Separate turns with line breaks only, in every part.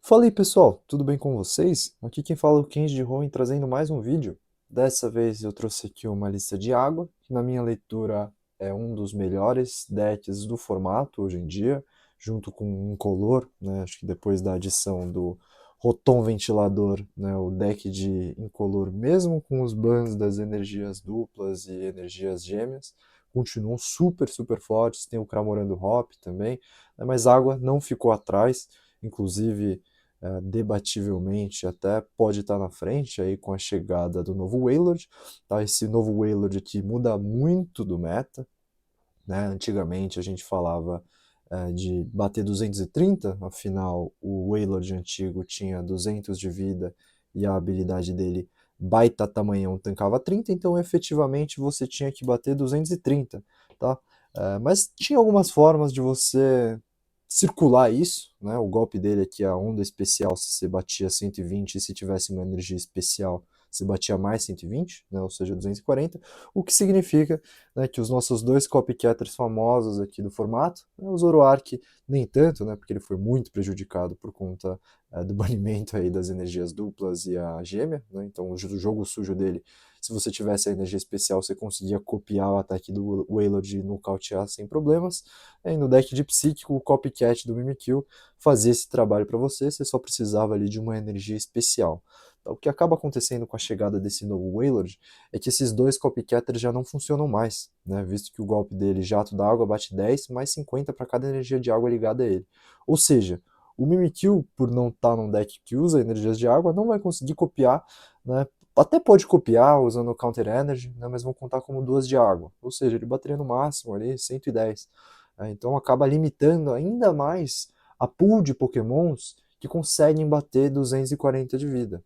Fala aí pessoal, tudo bem com vocês? Aqui quem fala é o Kenji de Hoenn trazendo mais um vídeo. Dessa vez eu trouxe aqui uma lista de água, que na minha leitura é um dos melhores decks do formato hoje em dia, junto com o Incolor, né? Acho que depois da adição do Rotom Ventilador, né? O deck de Incolor, mesmo com os bans das energias duplas e energias gêmeas, continuam super fortes. Tem o Cramorando Hop também, né? Mas água não ficou atrás, inclusive debativelmente até pode estar na frente aí com a chegada do novo Wailord, tá? Esse novo Wailord aqui muda muito do meta, né? Antigamente a gente falava de bater 230, afinal o Wailord antigo tinha 200 de vida e a habilidade dele baita tamanhão tancava 30, então efetivamente você tinha que bater 230, tá? Mas tinha algumas formas de você circular isso, né? O golpe dele aqui, a onda especial, se você batia 120 e se tivesse uma energia especial, você batia mais 120, né? Ou seja, 240, o que significa, né, que os nossos dois copycatters famosos aqui do formato, né, o Zoroark nem tanto, né, porque ele foi muito prejudicado por conta do banimento aí das energias duplas e a gêmea, né, então o jogo sujo dele, se você tivesse a energia especial, você conseguia copiar o ataque do Wailord e nocautear sem problemas. E no deck de Psíquico, o Copycat do Mimikyu fazia esse trabalho para você, você só precisava ali de uma energia especial. Então, o que acaba acontecendo com a chegada desse novo Wailord é que esses dois copycatters já não funcionam mais, né? Visto que o golpe dele, jato da água, bate 10 mais 50 para cada energia de água ligada a ele. Ou seja, o Mimikyu, por não estar num deck que usa energias de água, não vai conseguir copiar, né? Até pode copiar usando o Counter Energy, né? Mas vão contar como duas de água. Ou seja, ele bateria no máximo ali 110. Né? Então acaba limitando ainda mais a pool de pokémons que conseguem bater 240 de vida.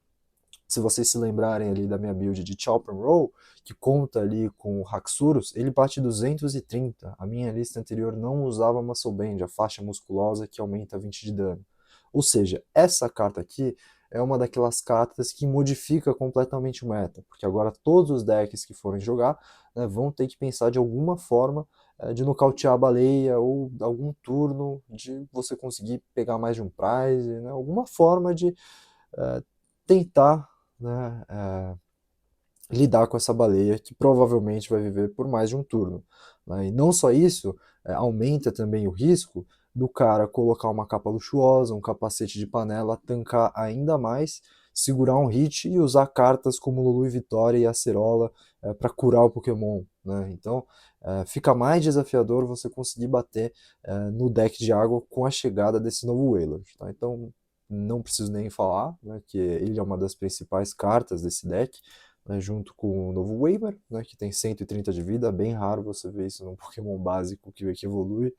Se vocês se lembrarem ali da minha build de Chop and Roll, que conta ali com o Haxorus, ele bate 230. A minha lista anterior não usava Muscle Band, a faixa musculosa que aumenta 20 de dano. Ou seja, essa carta aqui é uma daquelas cartas que modifica completamente o meta, porque agora todos os decks que forem jogar, né, vão ter que pensar de alguma forma de nocautear a baleia ou algum turno de você conseguir pegar mais de um prize, né, alguma forma de tentar, né, lidar com essa baleia que provavelmente vai viver por mais de um turno. Né? E não só isso, aumenta também o risco do cara colocar uma capa luxuosa, um capacete de panela, tancar ainda mais, segurar um hit e usar cartas como Lulu e Vitória e Acerola para curar o Pokémon. Né? Então fica mais desafiador você conseguir bater no deck de água com a chegada desse novo Wailord. Tá? Então não preciso nem falar, né, que ele é uma das principais cartas desse deck, né, junto com o novo Waver, né, que tem 130 de vida. Bem raro você ver isso num Pokémon básico que evolui.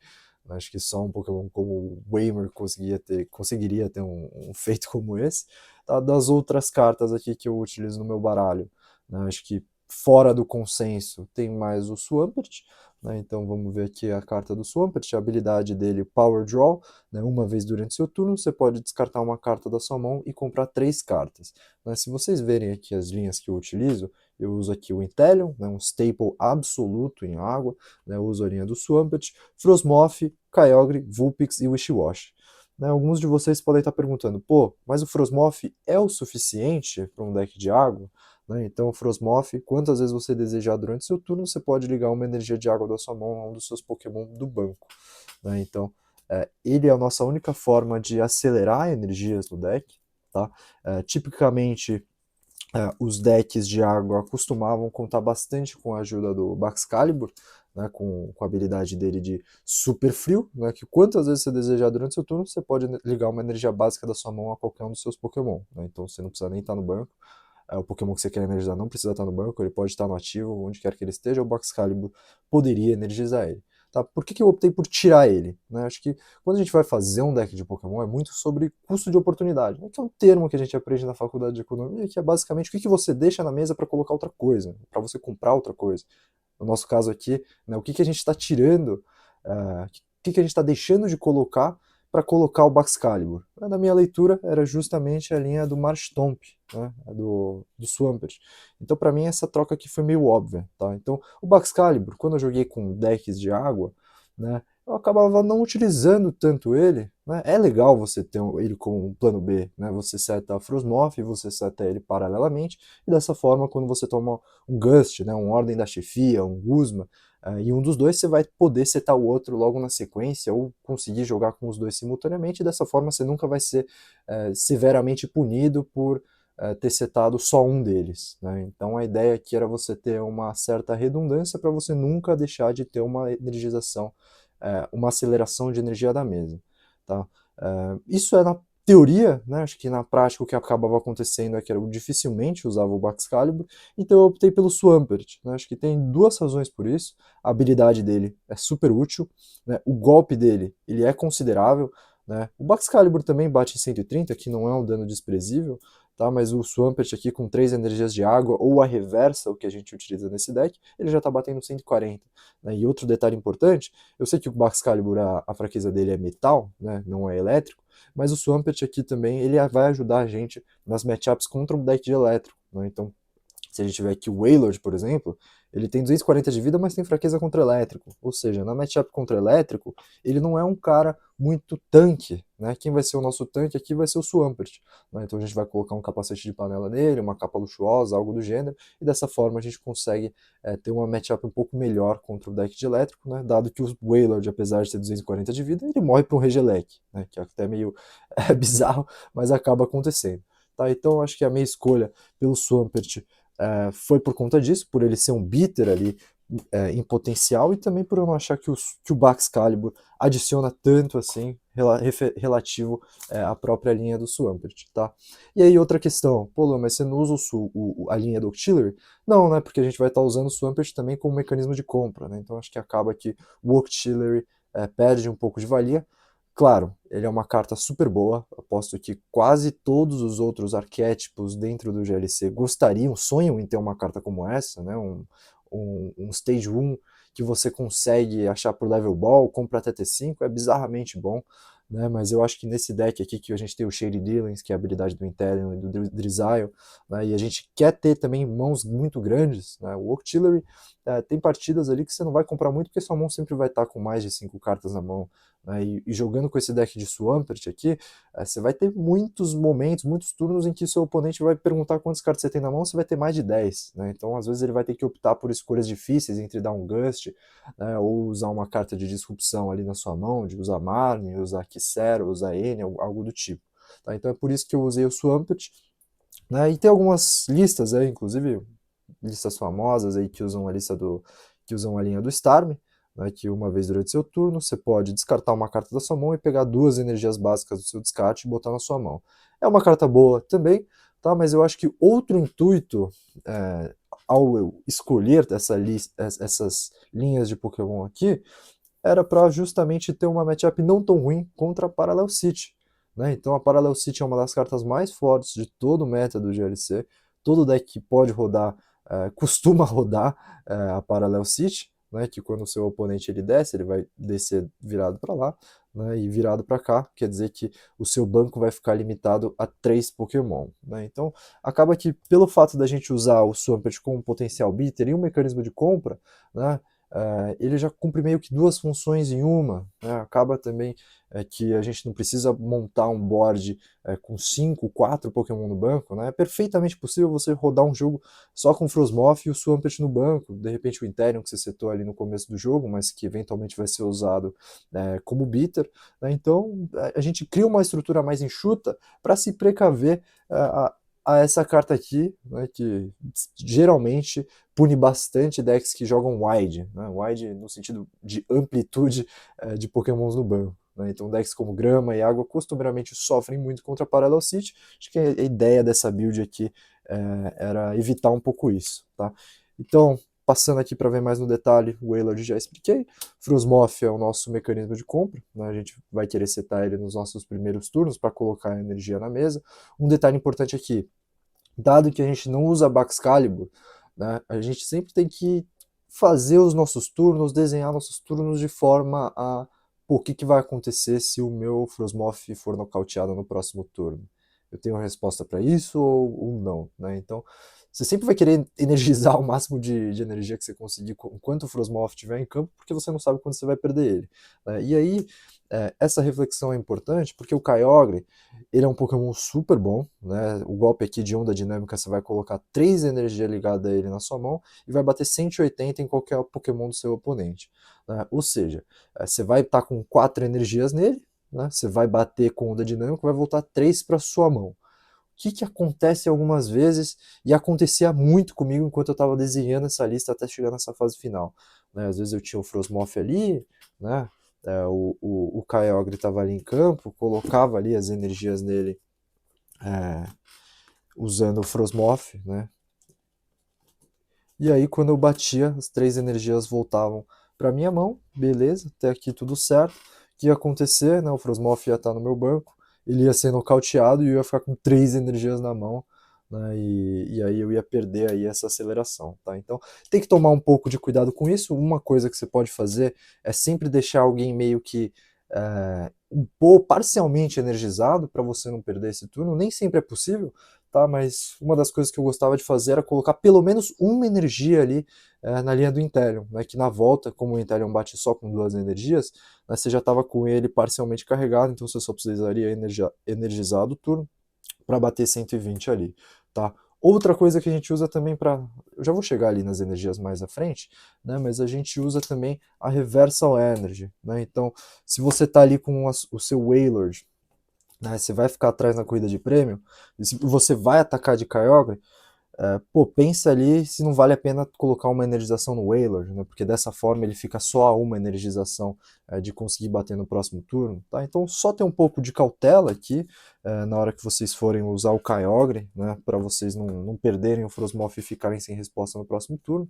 Acho que só um Pokémon como o Waver conseguiria ter um feito como esse. Tá? Das outras cartas aqui que eu utilizo no meu baralho, né, acho que fora do consenso tem mais o Swampert, né, então vamos ver aqui a carta do Swampert, a habilidade dele, Power Draw, né, uma vez durante seu turno você pode descartar uma carta da sua mão e comprar 3 cartas. Né, se vocês verem aqui as linhas que eu utilizo, eu uso aqui o Inteleon, né, um staple absoluto em água, né, eu uso a linha do Swampert, Frosmoth, Kyogre, Vulpix e Wishiwashi. Né, alguns de vocês podem estar perguntando, pô, mas o Frosmoth é o suficiente para um deck de água? Né, então o Frosmoth, quantas vezes você desejar durante seu turno, você pode ligar uma energia de água da sua mão a um dos seus Pokémon do banco. Né, então ele é a nossa única forma de acelerar energias no deck. Tá? Tipicamente, os decks de água costumavam contar bastante com a ajuda do Baxcalibur, né, com a habilidade dele de super frio, né, que quantas vezes você desejar durante seu turno, você pode ligar uma energia básica da sua mão a qualquer um dos seus Pokémon. Né, então você não precisa nem estar no banco. O Pokémon que você quer energizar não precisa estar no banco, ele pode estar no ativo, onde quer que ele esteja, o Baxcalibur poderia energizar ele. Tá? Por que eu optei por tirar ele? Né? Acho que quando a gente vai fazer um deck de Pokémon é muito sobre custo de oportunidade, né? Que é um termo que a gente aprende na faculdade de economia, que é basicamente o que você deixa na mesa para colocar outra coisa, para você comprar outra coisa. No nosso caso aqui, né, o que a gente está tirando, o que a gente está deixando de colocar para colocar o Baxcalibur. Na minha leitura, era justamente a linha do Marshtomp, né, do Swampert. Então, para mim, essa troca aqui foi meio óbvia. Tá? Então, o Baxcalibur, quando eu joguei com decks de água, né, eu acabava não utilizando tanto ele, né? É legal você ter ele como um plano B, né? Você seta a Frosmoth, você seta ele paralelamente, e dessa forma, quando você toma um Gust, né? Um Ordem da Chefia, um Guzma, e um dos dois você vai poder setar o outro logo na sequência, ou conseguir jogar com os dois simultaneamente, e dessa forma você nunca vai ser severamente punido por ter setado só um deles, né? Então a ideia aqui era você ter uma certa redundância para você nunca deixar de ter uma energização, uma aceleração de energia da mesa, tá? Isso é na teoria, né? Acho que na prática o que acabava acontecendo é que eu dificilmente usava o Baxcalibur, então eu optei pelo Swampert, né? Acho que tem duas razões por isso. A habilidade dele é super útil, né? O golpe dele ele é considerável, né? O Baxcalibur também bate em 130, que não é um dano desprezível, tá? Mas o Swampert aqui com 3 energias de água, ou a reversa, o que a gente utiliza nesse deck, ele já está batendo 140. Né? E outro detalhe importante, eu sei que o Baxcalibur, a fraqueza dele é metal, né? Não é elétrico, mas o Swampert aqui também ele vai ajudar a gente nas matchups contra um deck de elétrico. Né? Então, se a gente tiver aqui o Wailord, por exemplo, ele tem 240 de vida, mas tem fraqueza contra elétrico. Ou seja, na matchup contra elétrico, ele não é um cara muito tanque, né? Quem vai ser o nosso tanque aqui vai ser o Swampert. Né? Então a gente vai colocar um capacete de panela nele, uma capa luxuosa, algo do gênero, e dessa forma a gente consegue ter uma matchup um pouco melhor contra o deck de elétrico, né? Dado que o Wailord, apesar de ter 240 de vida, ele morre para um Regelec, né? Que é até meio bizarro, mas acaba acontecendo. Tá? Então acho que a minha escolha pelo Swampert foi por conta disso, por ele ser um bitter ali em potencial, e também por eu não achar que o Baxcalibur adiciona tanto assim relativo à própria linha do Swampert, tá? E aí outra questão, pô, Lu, mas você não usa a linha do Octillery? Não, né, porque a gente vai estar usando o Swampert também como mecanismo de compra, né? Então acho que acaba que o Octillery perde um pouco de valia. Claro, ele é uma carta super boa, aposto que quase todos os outros arquétipos dentro do GLC gostariam, sonham em ter uma carta como essa, né? Um Stage 1 que você consegue achar por Level Ball, compra até T5, é bizarramente bom, né? Mas eu acho que nesse deck aqui que a gente tem o Shady Dealings, que é a habilidade do Interion e do Drizzile, né? E a gente quer ter também mãos muito grandes, né? O Octillery tem partidas ali que você não vai comprar muito porque sua mão sempre vai estar com mais de 5 cartas na mão, né? E jogando com esse deck de Swampert aqui, você vai ter muitos momentos, muitos turnos em que seu oponente vai perguntar quantas cartas você tem na mão, você vai ter mais de 10, né? Então às vezes ele vai ter que optar por escolhas difíceis entre dar um Gust, né? Ou usar uma carta de disrupção ali na sua mão, de usar Marne, usar Kissero, usar N, algo do tipo. Tá? Então é por isso que eu usei o Swampert, né? E tem algumas listas aí, inclusive listas famosas aí que usam que usam a linha do Starmie, né, que uma vez durante seu turno você pode descartar uma carta da sua mão e pegar duas energias básicas do seu descarte e botar na sua mão. É uma carta boa também, tá? Mas eu acho que outro intuito ao eu escolher essas linhas de Pokémon aqui era para justamente ter uma matchup não tão ruim contra a Parallel City. Né? Então a Parallel City é uma das cartas mais fortes de todo o meta do GLC. Todo deck que pode rodar, costuma rodar a Parallel City, né? Que quando o seu oponente ele desce, ele vai descer virado para lá, né? E virado para cá, quer dizer que o seu banco vai ficar limitado a 3 Pokémon. Né? Então acaba que pelo fato da gente usar o Swampert como um potencial bitter e um mecanismo de compra, né? Ele já cumpre meio que duas funções em uma, né? Acaba também que a gente não precisa montar um board com 5, 4 Pokémon no banco, né? É perfeitamente possível você rodar um jogo só com o Frosmoth e o Swampert no banco, de repente o Interion que você setou ali no começo do jogo, mas que eventualmente vai ser usado como bitter, né? Então a gente cria uma estrutura mais enxuta para se precaver a essa carta aqui, né, que geralmente pune bastante decks que jogam wide, né, wide no sentido de amplitude de pokémons no banco. Né, então decks como Grama e Água costumeiramente sofrem muito contra Parallel City. Acho que a ideia dessa build aqui era evitar um pouco isso. Tá? Então, passando aqui para ver mais no detalhe, o Wailord já expliquei. Frosmoth é o nosso mecanismo de compra, né? A gente vai querer setar ele nos nossos primeiros turnos para colocar a energia na mesa. Um detalhe importante aqui, dado que a gente não usa Baxcalibur, né, a gente sempre tem que fazer os nossos turnos, desenhar nossos turnos de forma a o que vai acontecer se o meu Frosmoth for nocauteado no próximo turno. Eu tenho uma resposta para isso ou não? Né? Então, você sempre vai querer energizar o máximo de energia que você conseguir enquanto o Frosmoth estiver em campo, porque você não sabe quando você vai perder ele, né? E aí, essa reflexão é importante, porque o Kyogre, ele é um Pokémon super bom, né? O golpe aqui de onda dinâmica, você vai colocar 3 energias ligadas a ele na sua mão, e vai bater 180 em qualquer Pokémon do seu oponente, né? Ou seja, você vai estar com 4 energias nele, né? Você vai bater com onda dinâmica, vai voltar 3 para sua mão. O que acontece algumas vezes, e acontecia muito comigo enquanto eu estava desenhando essa lista até chegar nessa fase final, né? Às vezes eu tinha o Frosmoth ali, né? O Kyogre estava ali em campo, colocava ali as energias nele, usando o Frosmoth, né? E aí quando eu batia, as 3 energias voltavam para minha mão, beleza, até aqui tudo certo. O que ia acontecer, né? O Frosmoth ia estar no meu banco, ele ia ser nocauteado e eu ia ficar com 3 energias na mão, né? E aí eu ia perder aí essa aceleração, tá? Então tem que tomar um pouco de cuidado com isso. Uma coisa que você pode fazer é sempre deixar alguém meio que um pouco parcialmente energizado para você não perder esse turno. Nem sempre é possível, tá? Mas uma das coisas que eu gostava de fazer era colocar pelo menos uma energia ali na linha do Inteleon, né? Que na volta, como o Inteleon bate só com 2 energias, né, você já estava com ele parcialmente carregado, então você só precisaria energizar do turno para bater 120 ali, tá? Outra coisa que a gente usa também para, eu já vou chegar ali nas energias mais à frente, né? Mas a gente usa também a Reversal Energy, né? Então, se você tá ali com o seu Wailord, né? Você vai ficar atrás na corrida de prêmio, e se você vai atacar de Kyogre, pô, pensa ali se não vale a pena colocar uma energização no Wailord, né? Porque dessa forma ele fica só a uma energização de conseguir bater no próximo turno, tá? Então só ter um pouco de cautela aqui na hora que vocês forem usar o Kyogre, né? Para vocês não perderem o Frosmoth e ficarem sem resposta no próximo turno,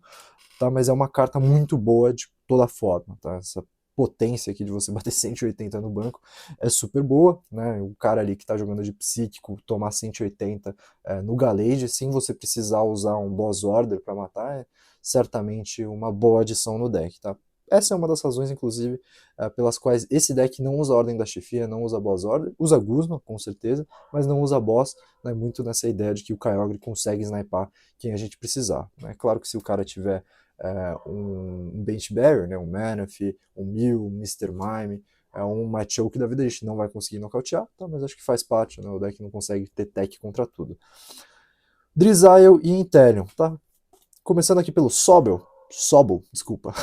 tá? Mas é uma carta muito boa de toda forma, tá? Essa potência aqui de você bater 180 no banco é super boa, né? O cara ali que tá jogando de psíquico tomar 180 no Gallade, sem você precisar usar um Boss Order para matar, é certamente uma boa adição no deck, tá? Essa é uma das razões, inclusive, pelas quais esse deck não usa Ordem da Chefia, não usa Boss Order, usa Guzma, com certeza, mas não usa Boss, né? Muito nessa ideia de que o Kyogre consegue sniper quem a gente precisar, né? Claro que se o cara tiver um Bench Barrier, né? Um Manaphy, um Mew, um Mr. Mime, um Machoke da vida, a gente não vai conseguir nocautear, tá? Mas acho que faz parte, né? O deck não consegue ter tech contra tudo. Drizzile e Inteleon, tá? Começando aqui pelo Sobble, desculpa.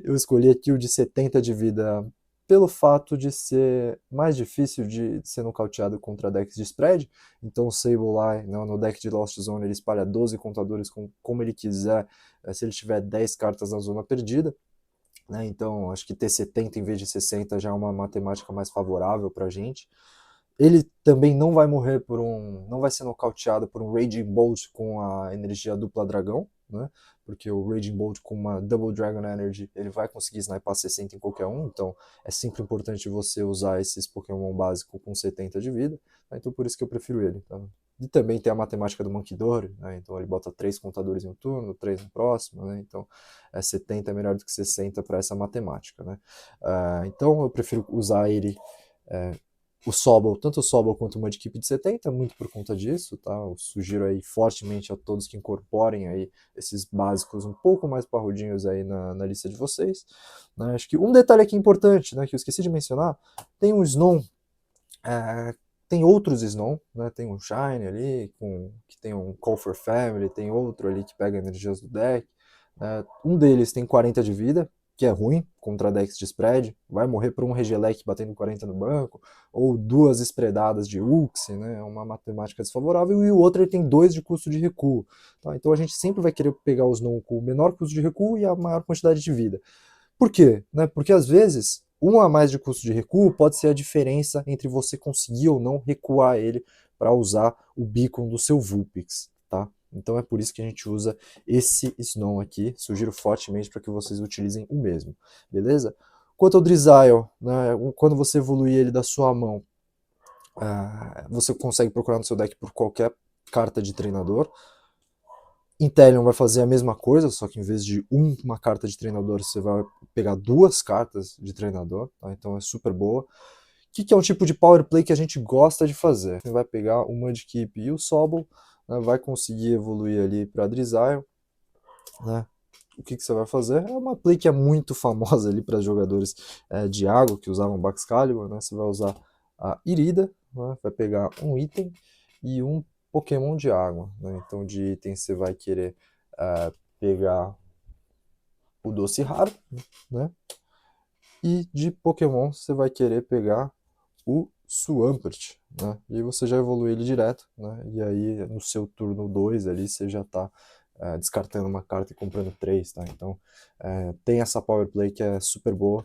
Eu escolhi aqui o de 70 de vida pelo fato de ser mais difícil de ser nocauteado contra decks de spread. Então o Sableye, né, no deck de Lost Zone, ele espalha 12 contadores como ele quiser, se ele tiver 10 cartas na zona perdida. Né? Então acho que ter 70 em vez de 60 já é uma matemática mais favorável pra gente. Ele também não vai morrer não vai ser nocauteado por um Raging Bolt com a energia dupla dragão, né? Porque o Raging Bolt com uma Double Dragon Energy, ele vai conseguir sniper 60 em qualquer um, então é sempre importante você usar esses Pokémon básicos com 70 de vida, né? Então por isso que eu prefiro ele, tá? E também tem a matemática do Munkidori, né? Então ele bota 3 contadores em um turno, 3 no próximo, né? Então 70 é melhor do que 60 para essa matemática, né? Então eu prefiro usar ele o Sobble, tanto o Sobble quanto o Mudkip de 70, muito por conta disso, tá? Eu sugiro aí fortemente a todos que incorporem aí esses básicos um pouco mais parrudinhos aí na lista de vocês, né? Acho que um detalhe aqui importante, né, que eu esqueci de mencionar, tem um Snom, tem outros Snom, né? Tem um Shine ali, que tem um Call for Family, tem outro ali que pega energias do deck, um deles tem 40 de vida, que é ruim contra decks de spread, vai morrer por um Regelec batendo 40 no banco, ou 2 spreadadas de Uxie, né? É uma matemática desfavorável, e o outro ele tem 2 de custo de recuo. Tá? Então a gente sempre vai querer pegar os Snom com o menor custo de recuo e a maior quantidade de vida. Por quê? Né? Porque às vezes, um a mais de custo de recuo pode ser a diferença entre você conseguir ou não recuar ele para usar o beacon do seu Vulpix, tá? Então é por isso que a gente usa esse Snom aqui. Sugiro fortemente para que vocês utilizem o mesmo, beleza? Quanto ao Drizzile, né, quando você evoluir ele da sua mão, você consegue procurar no seu deck por qualquer carta de treinador. Inteleon vai fazer a mesma coisa, só que em vez de uma carta de treinador, você vai pegar 2 cartas de treinador, tá? Então é super boa. O que é um tipo de power play que a gente gosta de fazer? Você vai pegar o Mudkip e o Sobble, né, vai conseguir evoluir ali para Drizzile, né? O que você vai fazer? É uma play que é muito famosa ali para jogadores de água que usavam Baxcalibur, né? Você vai usar a Irida, né? Vai pegar um item e um Pokémon de água, né? Então de item você vai querer pegar o Doce Raro, né? E de Pokémon você vai querer pegar o Swampert, né? E aí você já evolui ele direto, né? E aí no seu turno 2 ali você já está descartando uma carta e comprando 3, tá? Então tem essa power play que é super boa.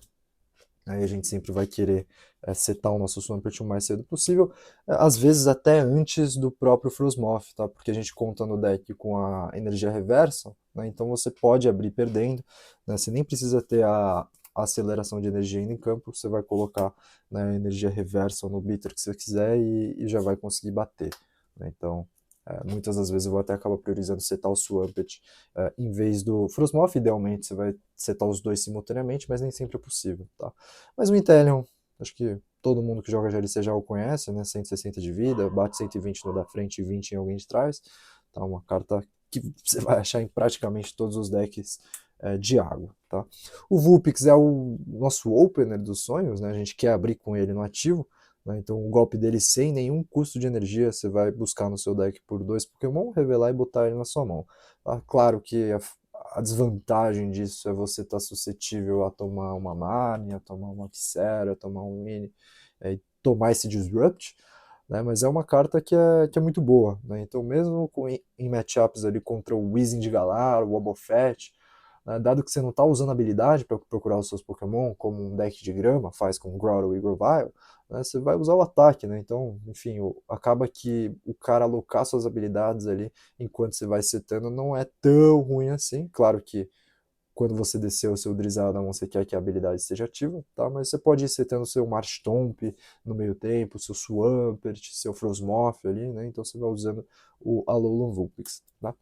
Aí a gente sempre vai querer setar o nosso Swampert o mais cedo possível, às vezes até antes do próprio Frosmoth, tá? Porque a gente conta no deck com a energia reversa, né? Então você pode abrir perdendo, né? Você nem precisa ter a aceleração de energia ainda em campo, você vai colocar, né, a energia reversa no bitter que você quiser e já vai conseguir bater, né? Então, muitas das vezes eu vou até acabar priorizando setar o Swampert em vez do Frosmoth. Idealmente você vai setar os dois simultaneamente, mas nem sempre é possível, tá? Mas o Inteleon, acho que todo mundo que joga GLC já o conhece, né? 160 de vida, bate 120 no da frente e 20 em alguém de trás. Tá? Uma carta que você vai achar em praticamente todos os decks de água, tá? O Vulpix é o nosso opener dos sonhos, né? A gente quer abrir com ele no ativo, né? Então o golpe dele sem nenhum custo de energia, você vai buscar no seu deck por 2 Pokémon, revelar e botar ele na sua mão. Tá? Claro que a desvantagem disso é você estar suscetível a tomar uma Marnie, a tomar uma Quisera, a tomar um Mini, e tomar esse Disrupt, né? Mas é uma carta que é muito boa, né? Então mesmo em matchups ali contra o Weezing de Galar, o Wobbuffet, né? Dado que você não está usando habilidade para procurar os seus Pokémon, como um deck de grama faz com Grotto e Grovyle, né? Você vai usar o ataque, né? Então, enfim, acaba que o cara alocar suas habilidades ali enquanto você vai setando não é tão ruim assim. Claro que quando você descer o seu Drizzle, você quer que a habilidade esteja ativa, tá? Mas você pode ir setando o seu Marshtomp no meio tempo, seu Swampert, seu Frosmoth ali, né? Então você vai usando o Alolan Vulpix, tá?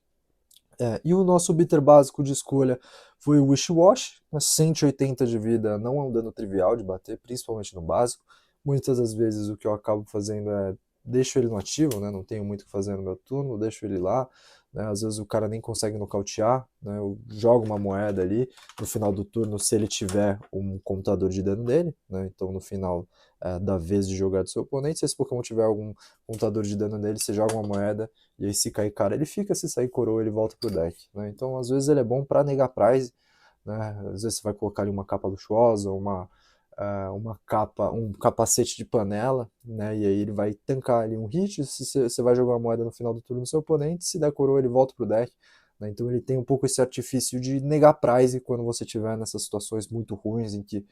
E o nosso bitter básico de escolha foi o Wish Wash, 180 de vida não é um dano trivial de bater, principalmente no básico. Muitas das vezes o que eu acabo fazendo é deixo ele no ativo, né? Não tenho muito o que fazer no meu turno, deixo ele lá, né? Às vezes o cara nem consegue nocautear, né? Eu jogo uma moeda ali no final do turno se ele tiver um contador de dano dele, né? Então no final da vez de jogar do seu oponente, se esse Pokémon tiver algum contador de dano nele, você joga uma moeda e aí se cair cara ele fica, se sair coroa ele volta pro deck, né? Então às vezes ele é bom para negar prize, né? Às vezes você vai colocar ali uma capa luxuosa, uma capa, um capacete de panela, né? E aí ele vai tancar ali um hit, se você vai jogar uma moeda no final do turno do seu oponente, se der coroa ele volta pro deck, né? Então ele tem um pouco esse artifício de negar prize quando você tiver nessas situações muito ruins em que,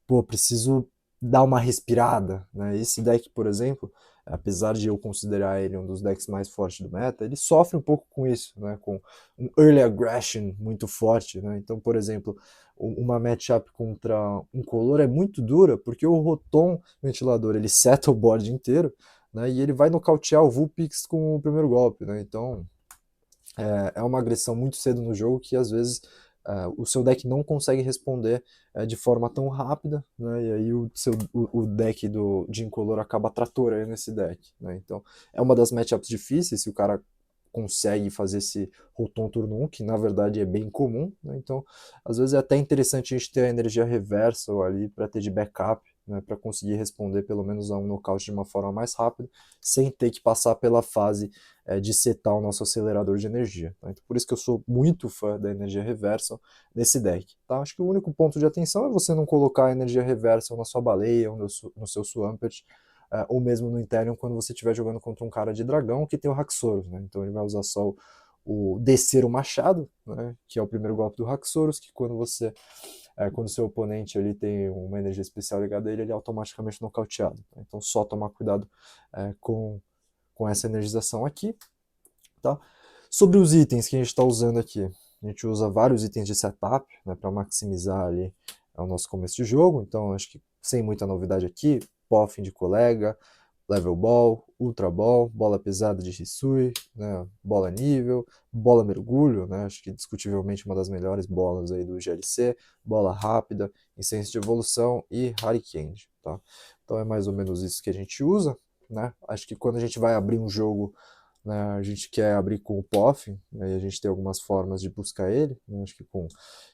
pô, preciso dar uma respirada, né? Esse deck, por exemplo, apesar de eu considerar ele um dos decks mais fortes do meta, ele sofre um pouco com isso, né? Com um early aggression muito forte, né? Então, por exemplo, uma matchup contra um color é muito dura, porque o Rotom Ventilador, ele seta o board inteiro, né? E ele vai nocautear o Vulpix com o primeiro golpe, né? Então, é uma agressão muito cedo no jogo que às vezes o seu deck não consegue responder de forma tão rápida, né? E aí o deck de incolor acaba tratorando esse deck, né? Então é uma das matchups difíceis se o cara consegue fazer esse Rotom turno 1, que na verdade é bem comum, né? Então às vezes é até interessante a gente ter a energia reversa ali para ter de backup, né? Para conseguir responder pelo menos a um nocaute de uma forma mais rápida, sem ter que passar pela fase de setar o nosso acelerador de energia. Tá? Então, por isso que eu sou muito fã da energia reversal nesse deck. Tá? Acho que o único ponto de atenção é você não colocar a energia reversal na sua baleia ou no seu Swampert, ou mesmo no Inteleon quando você estiver jogando contra um cara de dragão que tem o Haxorus. Né? Então ele vai usar só o descer o machado, né? Que é o primeiro golpe do Haxorus, que quando seu oponente ali tem uma energia especial ligada a ele, ele é automaticamente nocauteado. Tá? Então só tomar cuidado com essa energização aqui, tá? Sobre os itens que a gente está usando aqui, a gente usa vários itens de setup, né, para maximizar ali o nosso começo de jogo, então acho que sem muita novidade aqui, Poffin de colega, Level Ball, Ultra Ball, bola pesada de Hisui, né, bola nível, bola mergulho, né, acho que discutivelmente uma das melhores bolas aí do GLC, bola rápida, incenso de evolução e Hurricane, tá? Então é mais ou menos isso que a gente usa, né? Acho que quando a gente vai abrir um jogo né, a gente quer abrir com o Poff, né, e a gente tem algumas formas de buscar ele, né, acho que com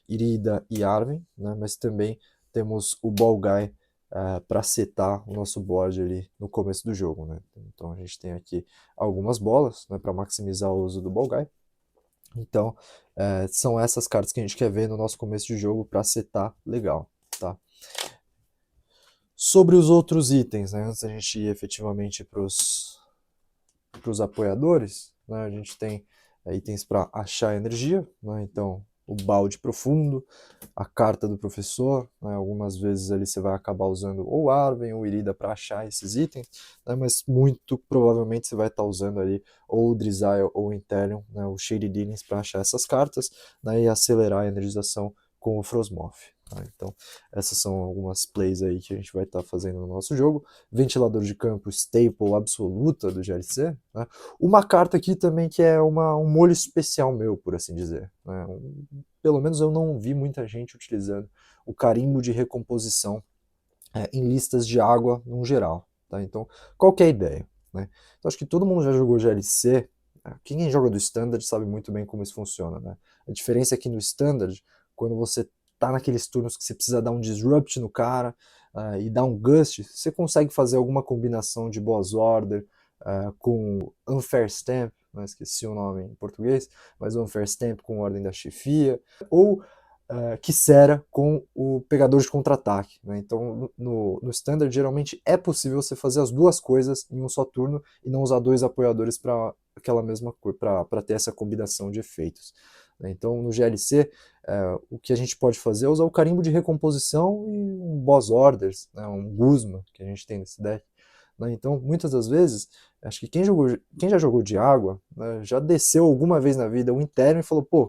Irida e Arven, né, mas também temos o Ball Guy para setar o nosso board ali no começo do jogo. Né? Então a gente tem aqui algumas bolas, né, para maximizar o uso do Ball Guy. Então são essas cartas que a gente quer ver no nosso começo de jogo para setar legal. Tá? Sobre os outros itens, né, antes da gente ir efetivamente para os apoiadores, né, a gente tem itens para achar energia, né, então o balde profundo, a carta do professor, né, algumas vezes ali você vai acabar usando ou Arven ou Irida para achar esses itens, né, mas muito provavelmente você vai estar usando ali ou o Drizzile ou o Inteleon, né, o Shady Dealings para achar essas cartas, né, e acelerar a energização com o Frosmoth. Tá? Então essas são algumas plays aí que a gente vai estar fazendo no nosso jogo. Ventilador de campo staple absoluta do GLC. Né? Uma carta aqui também que é um molho especial meu, por assim dizer. Né? Pelo menos eu não vi muita gente utilizando o carimbo de recomposição em listas de água no geral. Tá? Então, qual que é a ideia? Né? Então, acho que todo mundo já jogou GLC. Quem joga do Standard sabe muito bem como isso funciona. Né? A diferença é que no Standard, quando você tá naqueles turnos que você precisa dar um disrupt no cara e dar um gust, você consegue fazer alguma combinação de boss order com unfair stamp, né, esqueci o nome em português, mas unfair stamp com ordem da chefia, ou Kisera com o pegador de contra-ataque. Né? Então, no Standard, geralmente é possível você fazer as duas coisas em um só turno e não usar dois apoiadores para aquela mesma coisa, para ter essa combinação de efeitos. Né? Então, no GLC, o que a gente pode fazer é usar o carimbo de recomposição e um Boss Orders, né? Um Guzma, que a gente tem nesse deck. Né? Então, muitas das vezes, acho que quem já jogou de água, né, já desceu alguma vez na vida um interno e falou, pô,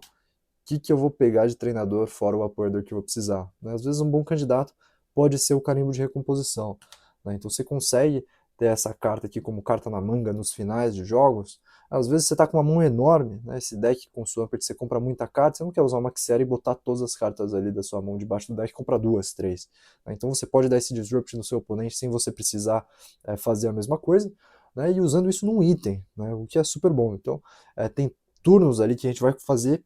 que eu vou pegar de treinador fora o apoiador que eu vou precisar. Né? Às vezes um bom candidato pode ser o carimbo de recomposição. Né? Então você consegue ter essa carta aqui como carta na manga nos finais de jogos. Às vezes você está com uma mão enorme, né? Esse deck com Swampert você compra muita carta, você não quer usar uma Xera e botar todas as cartas ali da sua mão debaixo do deck, compra duas, três. Né? Então você pode dar esse disrupt no seu oponente sem você precisar fazer a mesma coisa, né? E usando isso num item, né? O que é super bom. Então tem turnos ali que a gente vai fazer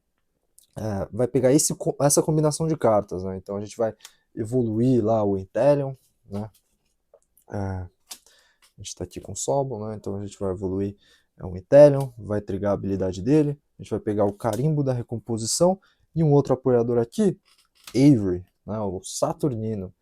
vai pegar essa combinação de cartas, né? Então a gente vai evoluir lá o Inteleon, né? A gente está aqui com o Sobol, né? Então a gente vai evoluir o Inteleon, vai trigar a habilidade dele, a gente vai pegar o carimbo da recomposição e um outro apoiador aqui, Avery, né? O Saturnino.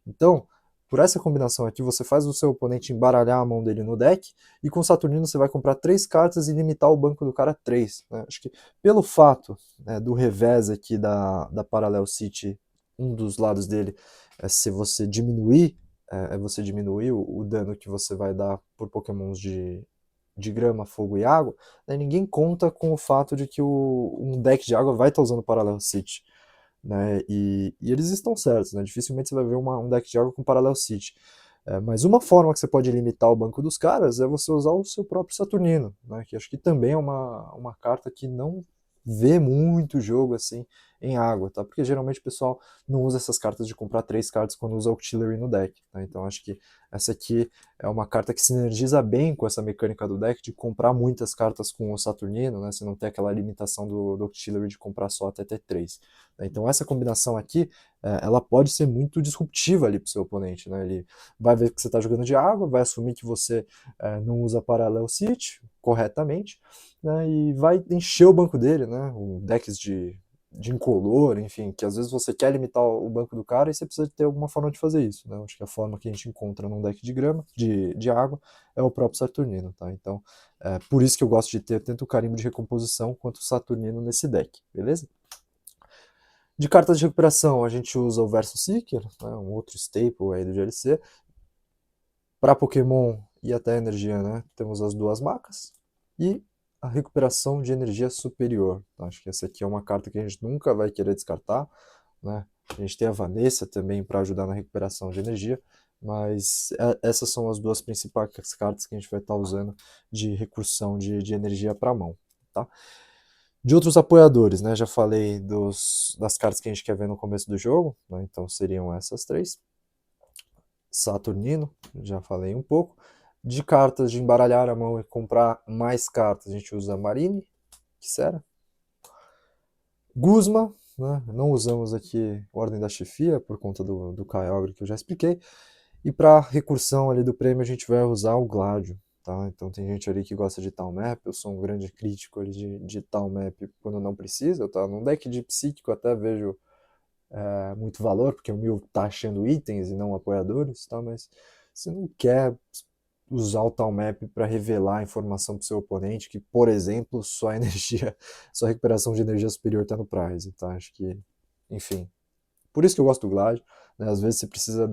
Então, por essa combinação aqui, você faz o seu oponente embaralhar a mão dele no deck, e com Saturnino você vai comprar 3 cartas e limitar o banco do cara a 3. Né? Acho que pelo fato do revés aqui da Parallel City, um dos lados dele se você diminuir, você diminuir o dano que você vai dar por pokémons de grama, fogo e água, né? Ninguém conta com o fato de que um deck de água vai estar usando Parallel City. Né? E eles estão certos, né? Dificilmente você vai ver um deck de água com Parallel City. Mas uma forma que você pode limitar o banco dos caras é você usar o seu próprio Saturnino, né? Que acho que também é uma carta que não vê muito jogo assim em água, tá? Porque geralmente o pessoal não usa essas cartas de comprar 3 cartas quando usa Octillery no deck, tá? Então acho que essa aqui é uma carta que sinergiza bem com essa mecânica do deck de comprar muitas cartas com o Saturnino, né? Você não tem aquela limitação do Octillery de comprar só até T3. Então essa combinação aqui, ela pode ser muito disruptiva ali para o seu oponente, né? Ele vai ver que você está jogando de água, vai assumir que você não usa Parallel City corretamente, né? E vai encher o banco dele, né? Decks de incolor, enfim, que às vezes você quer limitar o banco do cara e você precisa ter alguma forma de fazer isso, né? Acho que a forma que a gente encontra num deck de grama, de água, é o próprio Saturnino, tá? Então, por isso que eu gosto de ter tanto o carimbo de recomposição quanto o Saturnino nesse deck, beleza? De cartas de recuperação, a gente usa o Versus Seeker, né, um outro staple aí do GLC. Para Pokémon e até energia, né, temos as duas macas. E a recuperação de energia superior. Acho que essa aqui é uma carta que a gente nunca vai querer descartar. Né? A gente tem a Vanessa também para ajudar na recuperação de energia. Mas essas são as duas principais cartas que a gente vai estar usando de recursão de energia para a mão. Tá? De outros apoiadores, né? Já falei das cartas que a gente quer ver no começo do jogo, né? Então seriam essas três. Saturnino, já falei um pouco. De cartas de embaralhar a mão e comprar mais cartas, a gente usa Marine, Kisera, Guzma, né? Não usamos aqui Ordem da Chefia por conta do Kyogre que eu já expliquei. E para recursão ali do prêmio a gente vai usar o Gladio, tá? Então tem gente ali que gosta de Town Map, eu sou um grande crítico ali de Town Map quando não precisa, tá? Num deck de Psíquico até vejo muito valor, porque o Mil tá achando itens e não apoiadores, tá? Mas você não quer usar o Town Map para revelar a informação para o seu oponente que, por exemplo, sua energia, sua recuperação de energia superior está no prize, tá? Acho que, enfim, por isso que eu gosto do Glad, né? Às vezes você precisa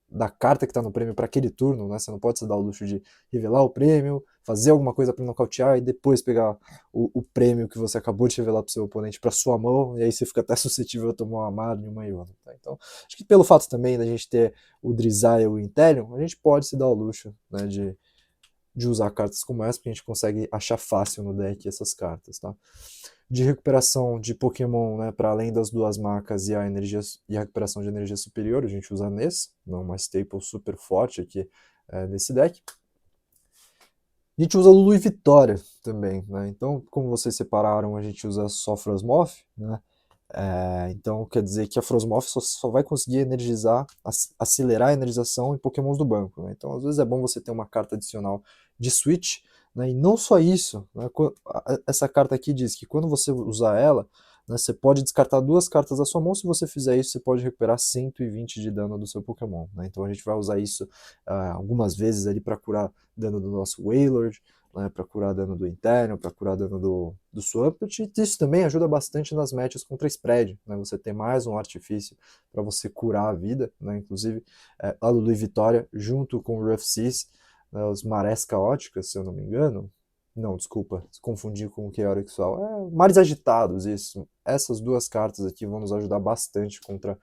da carta que está no prêmio para aquele turno, né? Você não pode se dar o luxo de revelar o prêmio, fazer alguma coisa para nocautear e depois pegar o prêmio que você acabou de revelar para o seu oponente para sua mão, e aí você fica até suscetível a tomar uma Amarne e uma Iona, tá? Então, acho que pelo fato também da gente ter o Drizzile e o Inteleon, a gente pode se dar o luxo, né, de usar cartas como essa, porque a gente consegue achar fácil no deck essas cartas, tá? De recuperação de Pokémon, né, para além das duas marcas e a recuperação de energia superior, a gente usa Ness, uma staple super forte aqui nesse deck. A gente usa Lulu e Vitória também, né? Então, como vocês separaram, a gente usa só Frosmoth, né? Então quer dizer que a Frosmoth só vai conseguir energizar, acelerar a energização em Pokémons do banco, né? Então às vezes é bom você ter uma carta adicional de Switch, né? E não só isso, né? Essa carta aqui diz que quando você usar ela, né, você pode descartar duas cartas da sua mão. Se você fizer isso, você pode recuperar 120 de dano do seu Pokémon, né? Então a gente vai usar isso algumas vezes ali para curar dano do nosso Wailord, né, para curar dano do interno, para curar dano do Swampert, e isso também ajuda bastante nas matches contra spread, né, você tem mais um artifício para você curar a vida, né, inclusive a Lulu e Vitória, junto com o Rough Seas, né, os Marés Caóticas, se eu não me engano, não, desculpa, confundi com o Chaotic Swell, Mares Agitados, isso, essas duas cartas aqui vão nos ajudar bastante contra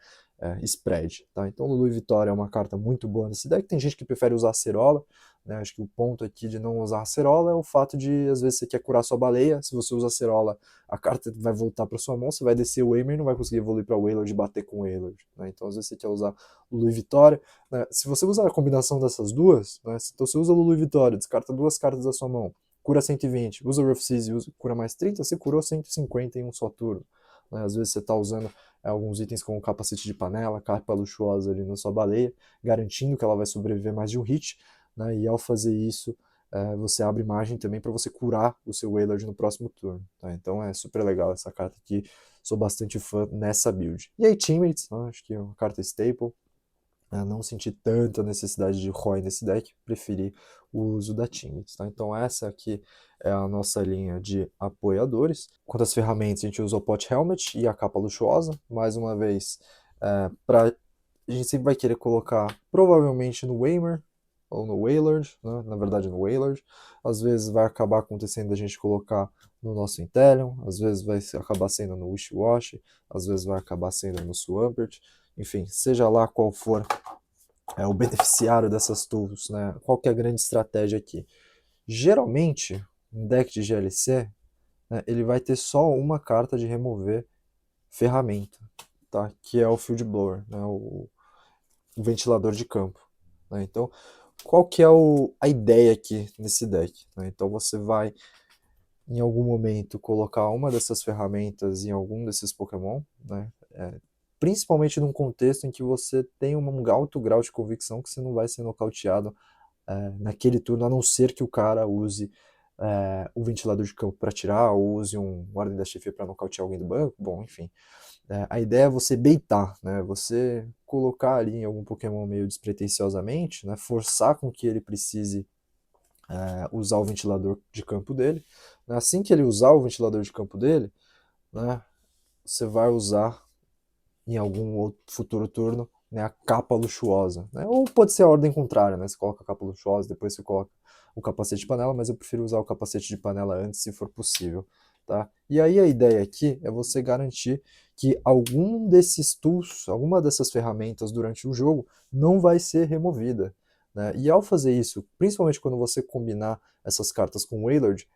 spread, tá? Então Lulu e Vitória é uma carta muito boa nesse deck, tem gente que prefere usar Acerola, né? Acho que o ponto aqui de não usar acerola é o fato de, às vezes, você quer curar sua baleia, se você usa acerola, a carta vai voltar para sua mão, você vai descer o Wamer e não vai conseguir evoluir para o Wailord e bater com o Wailord, né? Então, às vezes, você quer usar Lulu e Vitória, né? Se você usar a combinação dessas duas, né? Então você usa Lulu e Vitória, descarta duas cartas da sua mão, cura 120, usa Rough Seas e cura mais 30, você curou 150 em um só turno. Né? Às vezes você está usando alguns itens como capacete de panela, capa luxuosa ali na sua baleia, garantindo que ela vai sobreviver mais de um hit, né? E ao fazer isso, você abre margem também para você curar o seu Wailord no próximo turno. Tá? Então é super legal essa carta aqui, sou bastante fã nessa build. E aí Teammates, né? Acho que é uma carta staple, não senti tanta necessidade de ROI nesse deck, preferi o uso da Teammates. Tá? Então essa aqui é a nossa linha de apoiadores. Quanto às ferramentas, a gente usa o Pot Helmet e a capa luxuosa. Mais uma vez, a gente sempre vai querer colocar provavelmente no Wamer ou no Wailord, né? Na verdade no Wailord. Às vezes vai acabar acontecendo a gente colocar no nosso Inteleon, às vezes vai acabar sendo no Wishy-Wash, às vezes vai acabar sendo no Swampert. Enfim, seja lá qual for o beneficiário dessas tools, né? Qual que é a grande estratégia aqui? Geralmente, um deck de GLC, né, ele vai ter só uma carta de remover ferramenta, tá? Que é o Field Blower, né? O ventilador de campo. Né? Então, qual que é a ideia aqui nesse deck? Né? Então você vai, em algum momento, colocar uma dessas ferramentas em algum desses Pokémon, né? Principalmente num contexto em que você tem um alto grau de convicção que você não vai ser nocauteado naquele turno, a não ser que o cara use o ventilador de campo para tirar, ou use um Ordem da Chefia para nocautear alguém do banco, bom, enfim. A ideia é você baitar, né? Você colocar ali em algum Pokémon meio despretensiosamente, né? Forçar com que ele precise usar o ventilador de campo dele. Assim que ele usar o ventilador de campo dele, né? Você vai usar em algum outro futuro turno, né, a capa luxuosa, né? Ou pode ser a ordem contrária, né? Você coloca a capa luxuosa, depois você coloca o capacete de panela, mas eu prefiro usar o capacete de panela antes, se for possível, tá? E aí a ideia aqui é você garantir que algum desses tools, alguma dessas ferramentas durante o jogo não vai ser removida, né? E ao fazer isso, principalmente quando você combinar essas cartas com o Wailord,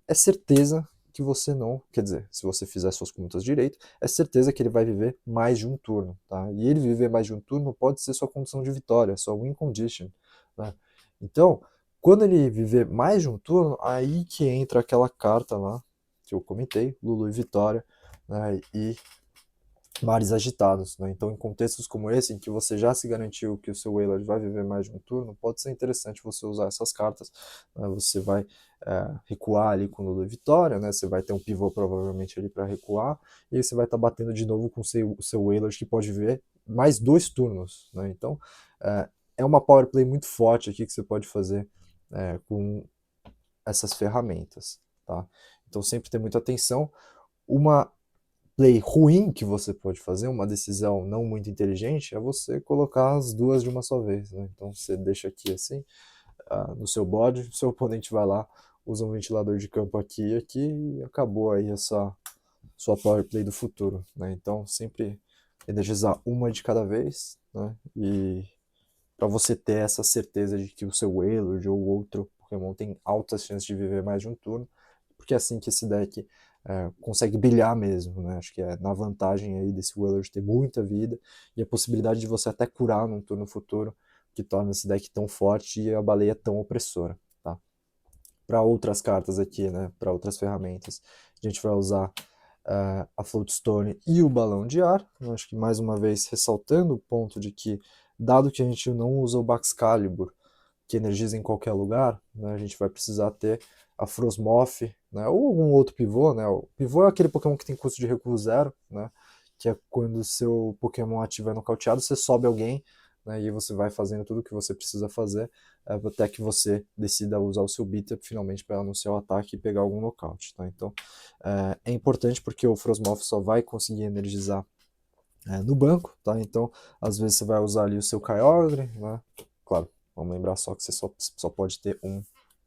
é certeza que você não, quer dizer, se você fizer suas contas direito, é certeza que ele vai viver mais de um turno, tá? E ele viver mais de um turno pode ser sua condição de vitória, sua win condition, né? Então, Quando ele viver mais de um turno, aí que entra aquela carta lá que eu comentei, Lulu e Vitória, né, e mares agitados, né? Então, em contextos como esse, em que você já se garantiu que o seu Wailord vai viver mais de um turno, pode ser interessante você usar essas cartas, né? Você vai recuar ali com o Lulu e Vitória, né? Você vai ter um pivô provavelmente ali para recuar, e aí você vai estar batendo de novo com o seu Wailord, que pode viver mais 2 turnos, né? Então, é uma power play muito forte aqui que você pode fazer com essas ferramentas, tá? Então, sempre ter muita atenção. Uma play ruim que você pode fazer, uma decisão não muito inteligente, é você colocar as duas de uma só vez, né? Então você deixa aqui assim, no seu board, o seu oponente vai lá, usa um ventilador de campo aqui e aqui, e acabou aí essa sua power play do futuro, né? Então sempre energizar uma de cada vez, né? E para você ter essa certeza de que o seu Wailord ou outro Pokémon tem altas chances de viver mais de um turno, porque é assim que esse deck consegue brilhar mesmo, né? Acho que é na vantagem aí desse Wailord ter muita vida e a possibilidade de você até curar num turno futuro, que torna esse deck tão forte e a baleia tão opressora, tá? Para outras cartas aqui, né? Para outras ferramentas, a gente vai usar a Floatstone e o Balão de Ar. Eu acho que mais uma vez ressaltando o ponto de que, dado que a gente não usa o Baxcalibur, que energiza em qualquer lugar, né, a gente vai precisar ter a Frosmoth, né, ou algum outro pivô, né? O pivô é aquele Pokémon que tem custo de recuo 0, né, que é quando o seu Pokémon ativo é nocauteado, você sobe alguém, né, e você vai fazendo tudo o que você precisa fazer até que você decida usar o seu Beat Up finalmente para anunciar o ataque e pegar algum nocaute. Tá? Então é importante porque o Frosmoth só vai conseguir energizar no banco, tá? Então às vezes você vai usar ali o seu Kyogre, né? Claro, vamos lembrar só que você só pode ter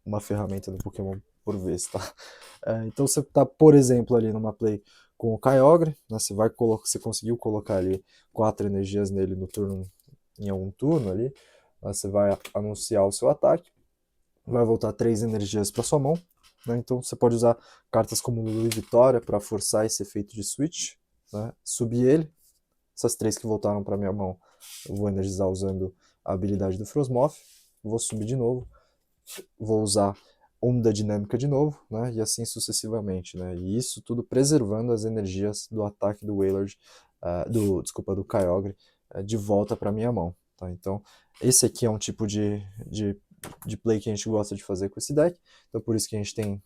uma ferramenta do Pokémon por vez, tá? Então você tá, por exemplo, ali numa play com o Kyogre, né? Você conseguiu colocar ali 4 energias nele no turno, em algum turno ali, você vai anunciar o seu ataque, vai voltar 3 energias para sua mão, né? Então você pode usar cartas como Lulu e Vitória para forçar esse efeito de switch, né? Subir ele, essas 3 que voltaram para minha mão, eu vou energizar usando a habilidade do Frosmoth, vou subir de novo, vou usar onda dinâmica de novo, né? E assim sucessivamente, né? E isso tudo preservando as energias do ataque do Wailord, do Kyogre, de volta para minha mão, tá? Então, esse aqui é um tipo de play que a gente gosta de fazer com esse deck, então por isso que a gente tem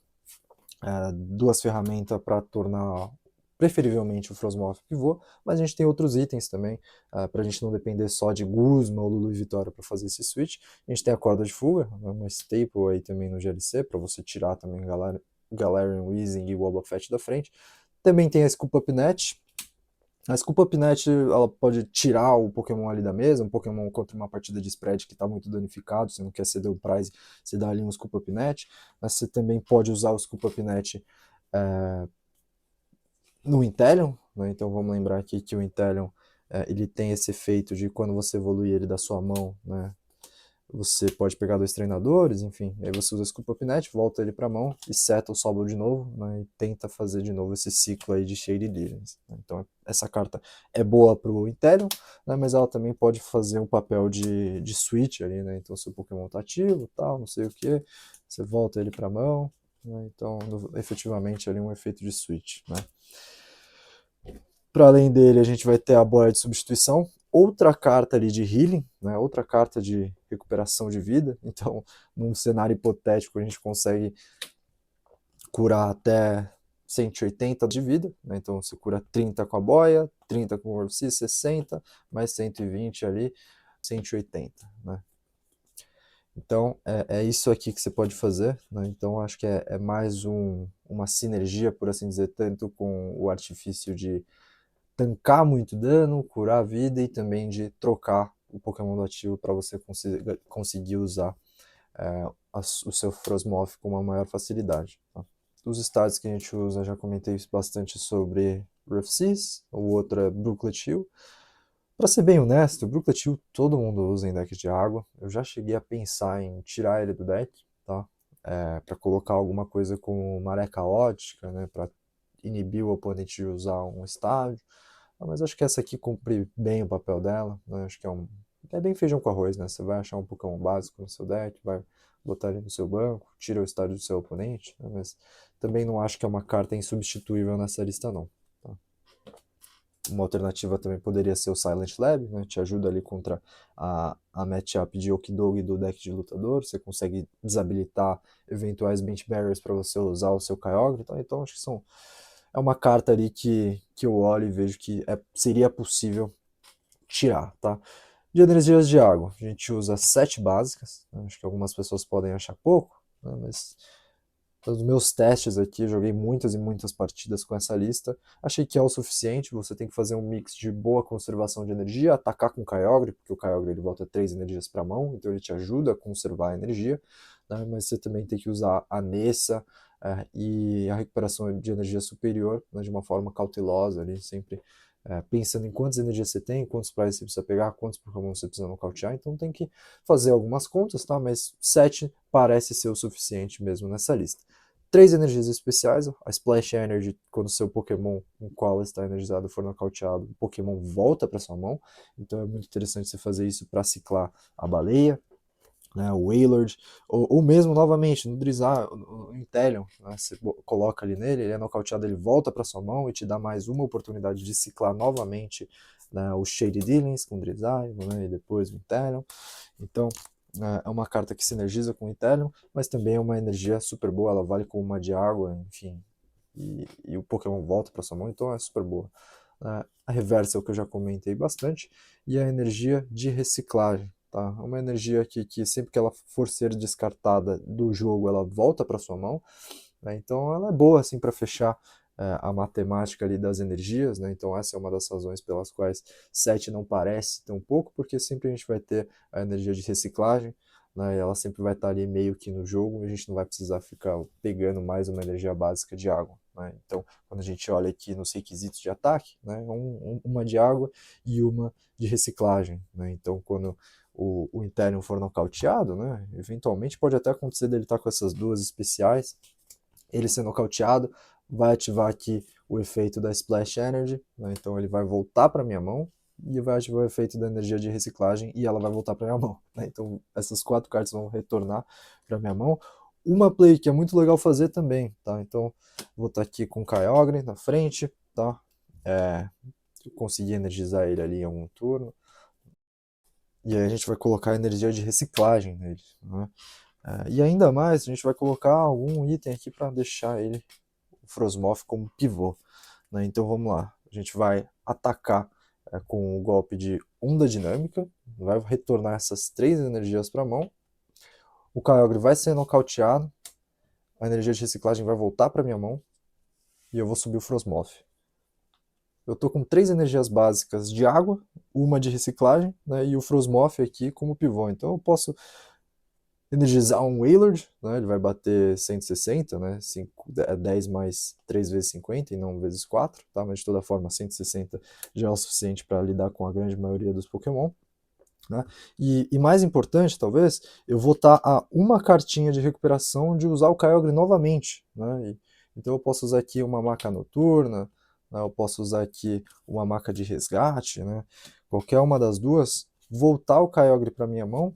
2 ferramentas para tornar preferivelmente o Frosmoth pivô, mas a gente tem outros itens também, para a gente não depender só de Guzma ou Lulu e Vitória para fazer esse switch. A gente tem a corda de fuga, uma staple aí também no GLC, para você tirar também Galarian, Weezing e Wobbuffet da frente. Também tem a Scoop Up Net. A Scoop Up Net ela pode tirar o Pokémon ali da mesa, um Pokémon contra uma partida de spread que está muito danificado, você não quer ceder o prize, você dá ali um Scoop Up Net. Mas você também pode usar o Scoop Up Net no Inteleon, né? Então vamos lembrar aqui que o Inteleon ele tem esse efeito de quando você evolui ele da sua mão, né? Você pode pegar 2 treinadores, enfim, aí você usa Scoop Up Net, volta ele para a mão e seta o solo de novo, né? E tenta fazer de novo esse ciclo aí de Shady Legends, né? Então essa carta é boa para o Inteleon, né? Mas ela também pode fazer um papel de switch ali, né? Então seu Pokémon tá ativo, tal, não sei o que, você volta ele para a mão, né? Então efetivamente ali um efeito de switch, né? Para além dele, a gente vai ter a boia de substituição, outra carta ali de healing, né? Outra carta de recuperação de vida. Então, num cenário hipotético, a gente consegue curar até 180 de vida, né? Então você cura 30 com a boia, 30 com o Orsi, 60, mais 120 ali, 180, né? Então é isso aqui que você pode fazer, né? Então acho que é mais uma sinergia, por assim dizer, tanto com o artifício de tancar muito dano, curar a vida e também de trocar o Pokémon do ativo para você conseguir usar o seu Frosmoth com uma maior facilidade. Tá? Os stats que a gente usa, já comentei bastante sobre Rough Seas, o outro é Brooklet Hill. Para ser bem honesto, o Brooklet Hill todo mundo usa em deck de água. Eu já cheguei a pensar em tirar ele do deck, tá? Para colocar alguma coisa como Maré Caótica, né? Para inibir o oponente de usar um estágio. Mas acho que essa aqui cumpre bem o papel dela, né? Acho que é bem feijão com arroz, né? Você vai achar um Pokémon básico no seu deck, vai botar ele no seu banco, tira o estádio do seu oponente, né? Mas também não acho que é uma carta insubstituível nessa lista não. Tá? Uma alternativa também poderia ser o Silent Lab, né? Te ajuda ali contra a matchup de Okidogi do deck de lutador, você consegue desabilitar eventuais Bench Barriers para você usar o seu Kyogre, então acho que é uma carta ali que eu olho e vejo que seria possível tirar, tá? De energias de água, a gente usa 7 básicas, né? Acho que algumas pessoas podem achar pouco, né? Mas nos meus testes aqui, eu joguei muitas e muitas partidas com essa lista, achei que é o suficiente, você tem que fazer um mix de boa conservação de energia, atacar com o Kyogre, porque o Kyogre ele volta 3 energias para a mão, então ele te ajuda a conservar a energia, né? Mas você também tem que usar a Nessa e a recuperação de energia superior, né? De uma forma cautelosa, ali, sempre pensando em quantas energias você tem, quantos prizes você precisa pegar, quantos Pokémon você precisa nocautear, então tem que fazer algumas contas, tá? Mas 7 parece ser o suficiente mesmo nessa lista. 3 energias especiais, a Splash Energy, quando o seu Pokémon com o qual está energizado for nocauteado, o Pokémon volta para sua mão, então é muito interessante você fazer isso para ciclar a Baleia, né, o Wailord, ou mesmo novamente no Drizzar, o Inteleon, né, você coloca ali nele, ele é nocauteado, ele volta para sua mão e te dá mais uma oportunidade de ciclar novamente, né, o Shady Dealings com o Drizzar, né, e depois o Inteleon. Então é uma carta que sinergiza com o Inteleon, mas também é uma energia super boa, ela vale como uma de água, enfim, e o Pokémon volta para sua mão, então é super boa. A reversa é o que eu já comentei bastante, e a energia de reciclagem. Tá? Uma energia que sempre que ela for ser descartada do jogo, ela volta para sua mão, né? Então ela é boa assim para fechar a matemática ali das energias, né? Então essa é uma das razões pelas quais 7 não parece tão pouco, porque sempre a gente vai ter a energia de reciclagem, né? E ela sempre vai estar ali meio que no jogo, e a gente não vai precisar ficar pegando mais uma energia básica de água, né? Então quando a gente olha aqui nos requisitos de ataque, né? Uma de água e uma de reciclagem, né? Então quando o Inteleon for nocauteado, né? Eventualmente pode até acontecer dele estar com essas duas especiais, ele ser nocauteado, vai ativar aqui o efeito da Splash Energy, né? Então ele vai voltar para minha mão e vai ativar o efeito da energia de reciclagem e ela vai voltar para minha mão, né? Então essas 4 cartas vão retornar para minha mão. Uma play que é muito legal fazer também, tá? Então vou estar aqui com o Kyogre na frente, tá? Conseguir energizar ele ali em algum turno. E aí a gente vai colocar energia de reciclagem nele, né? E ainda mais, a gente vai colocar algum item aqui para deixar ele, o Frosmoth, como pivô, né? Então vamos lá, a gente vai atacar com o golpe de Onda Dinâmica, vai retornar essas 3 energias para a mão, o Kyogre vai ser nocauteado, a energia de reciclagem vai voltar para minha mão, e eu vou subir o Frosmoth. Eu tô com 3 energias básicas de água, uma de reciclagem, né, e o Frosmoth aqui como pivô, então eu posso energizar um Wailord, né, ele vai bater 160, né, 10 mais 3 vezes 50 e não vezes 4, tá, mas de toda forma 160 já é o suficiente para lidar com a grande maioria dos Pokémon. Né? E mais importante, talvez, eu vou estar a uma cartinha de recuperação de usar o Kyogre novamente. Né? Então eu posso usar aqui uma maca noturna, né? Eu posso usar aqui uma maca de resgate, né? Qualquer uma das duas, voltar o Kyogre para minha mão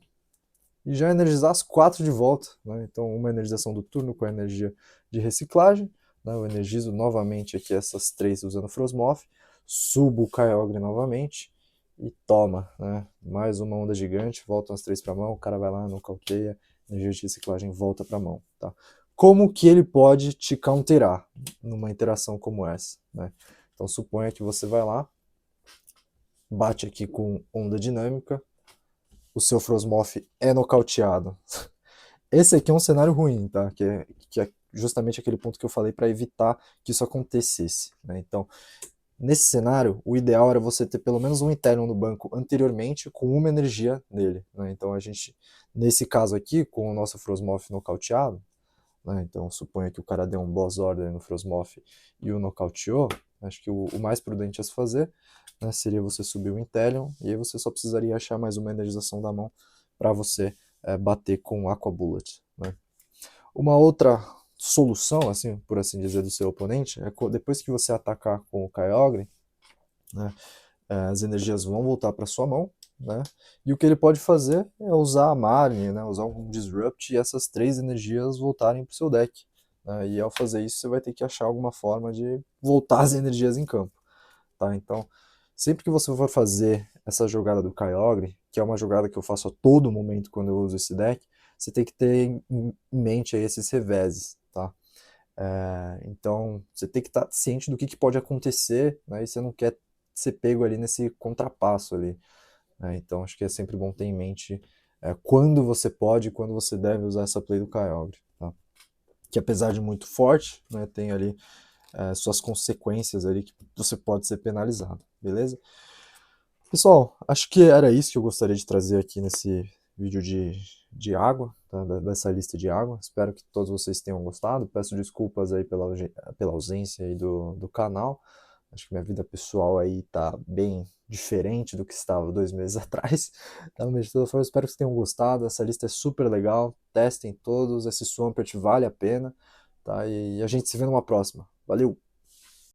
e já energizar as 4 de volta. Né? Então uma energização do turno com a energia de reciclagem, né? Eu energizo novamente aqui essas 3 usando Frosmoth, subo o Kyogre novamente, e toma, né? Mais uma onda gigante, voltam as 3 para a mão, o cara vai lá, nocauteia, energia de reciclagem volta para a mão. Tá? Como que ele pode te counterar numa interação como essa? Né? Então suponha que você vai lá, bate aqui com onda dinâmica, o seu Frosmoth é nocauteado. Esse aqui é um cenário ruim, tá? Que é justamente aquele ponto que eu falei para evitar que isso acontecesse. Né? Então, nesse cenário, o ideal era você ter pelo menos um Inteleon no banco anteriormente com uma energia nele. Né? Então a gente, nesse caso aqui, com o nosso Frosmoth nocauteado, né? Então suponha que o cara deu um boss order no Frosmoth e o nocauteou, acho que o mais prudente a se fazer, né, seria você subir o Inteleon e aí você só precisaria achar mais uma energização da mão para você bater com Aqua Bullet. Né? Uma outra solução, assim, por assim dizer, do seu oponente é depois que você atacar com o Kyogre, né, as energias vão voltar para sua mão, né? E o que ele pode fazer é usar a Marnie, né? Usar um Disrupt e essas 3 energias voltarem para o seu deck. Né? E ao fazer isso, você vai ter que achar alguma forma de voltar as energias em campo. Tá? Então, sempre que você for fazer essa jogada do Kyogre, que é uma jogada que eu faço a todo momento quando eu uso esse deck, você tem que ter em mente aí esses reveses, tá? Então, você tem que estar ciente do que pode acontecer, né? E você não quer ser pego ali nesse contrapasso ali. Né? Então, acho que é sempre bom ter em mente quando você pode e quando você deve usar essa play do Kyogre, tá? Que apesar de muito forte, né, tem ali suas consequências ali que você pode ser penalizado, beleza? Pessoal, acho que era isso que eu gostaria de trazer aqui nesse vídeo de água, tá? Dessa lista de água. Espero que todos vocês tenham gostado. Peço desculpas aí pela ausência aí do canal. Acho que minha vida pessoal aí tá bem diferente do que estava 2 meses atrás. Tá? Mas de toda forma, espero que vocês tenham gostado. Essa lista é super legal. Testem todos. Esse Swampert vale a pena. Tá? E a gente se vê numa próxima. Valeu!